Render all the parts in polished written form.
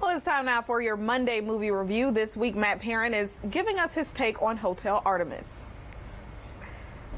Well, it's time now for your Monday movie review. This week, Matt Perrin is giving us his take on Hotel Artemis.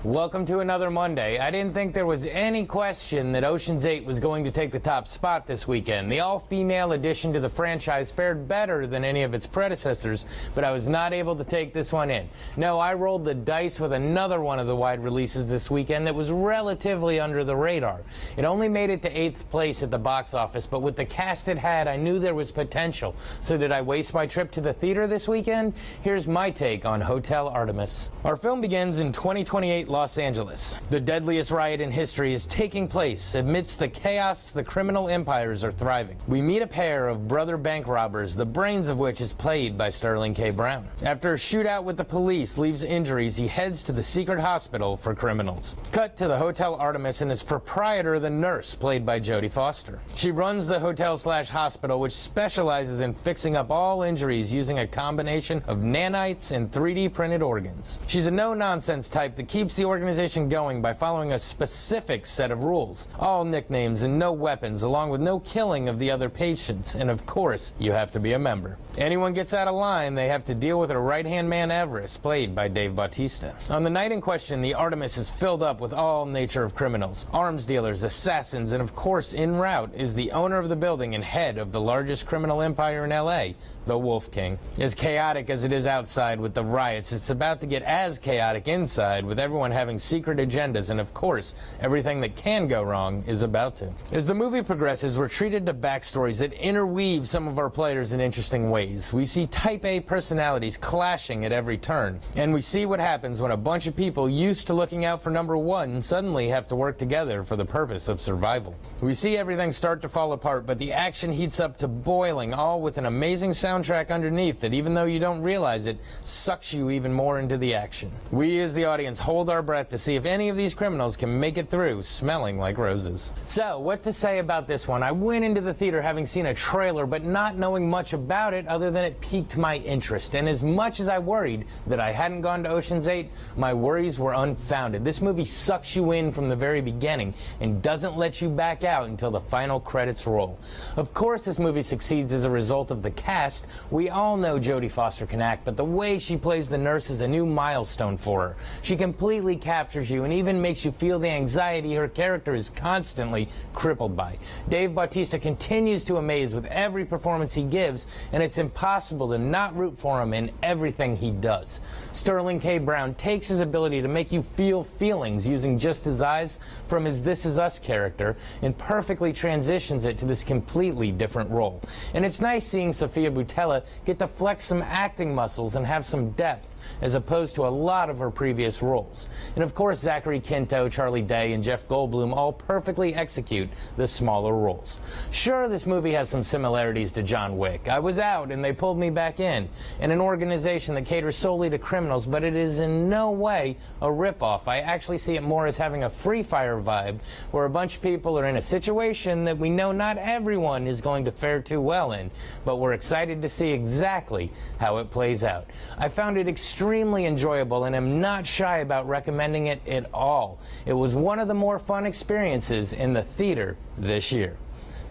Welcome to another Monday. I didn't think there was any question that Ocean's 8 was going to take the top spot this weekend. The all-female addition to the franchise fared better than any of its predecessors, but I was not able to take this one in. No, I rolled the dice with another one of the wide releases this weekend that was relatively under the radar. It only made it to 8th place at the box office, but with the cast it had, I knew there was potential. So did I waste my trip to the theater this weekend? Here's my take on Hotel Artemis. Our film begins in 2028 Los Angeles. The deadliest riot in history is taking place. Amidst the chaos, the criminal empires are thriving. We meet a pair of brother bank robbers, the brains of which is played by Sterling K. Brown. After a shootout with the police leaves injuries, he heads to the secret hospital for criminals. Cut to the Hotel Artemis and its proprietor, the nurse, played by Jodie Foster. She runs the hotel/hospital, which specializes in fixing up all injuries using a combination of nanites and 3D printed organs. She's a no-nonsense type that keeps the organization going by following a specific set of rules. All nicknames and no weapons, along with no killing of the other patients. And of course, you have to be a member. Anyone gets out of line, they have to deal with her right-hand man Everest, played by Dave Bautista. On the night in question, the Artemis is filled up with all nature of criminals, arms dealers, assassins, and of course, en route is the owner of the building and head of the largest criminal empire in LA, the Wolf King. As chaotic as it is outside with the riots, it's about to get as chaotic inside, with everyone having secret agendas, and of course, everything that can go wrong is about to. As the movie progresses, we're treated to backstories that interweave some of our players in interesting ways. We see type A personalities clashing at every turn, and we see what happens when a bunch of people used to looking out for number one suddenly have to work together for the purpose of survival. We see everything start to fall apart, but the action heats up to boiling, all with an amazing soundtrack underneath that, even though you don't realize it, sucks you even more into the action. We as the audience hold our breath to see if any of these criminals can make it through smelling like roses. So, what to say about this one? I went into the theater having seen a trailer, but not knowing much about it other than it piqued my interest. And as much as I worried that I hadn't gone to Ocean's 8, my worries were unfounded. This movie sucks you in from the very beginning and doesn't let you back out until the final credits roll. Of course, this movie succeeds as a result of the cast. We all know Jodie Foster can act, but the way she plays the nurse is a new milestone for her. She completely captures you and even makes you feel the anxiety her character is constantly crippled by. Dave Bautista continues to amaze with every performance he gives, and it's impossible to not root for him in everything he does. Sterling K. Brown takes his ability to make you feel feelings using just his eyes from his This Is Us character and perfectly transitions it to this completely different role. And it's nice seeing Sofia Boutella get to flex some acting muscles and have some depth, as opposed to a lot of her previous roles. And of course, Zachary Quinto, Charlie Day, and Jeff Goldblum all perfectly execute the smaller roles. Sure, this movie has some similarities to John Wick. I was out and they pulled me back in an organization that caters solely to criminals, but it is in no way a ripoff. I actually see it more as having a Free Fire vibe, where a bunch of people are in a situation that we know not everyone is going to fare too well in, but we're excited to see exactly how it plays out. I found it extremely enjoyable and am not shy about recommending it at all. It was one of the more fun experiences in the theater this year.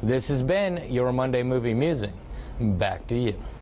This has been your Monday Movie Musing. Back to you.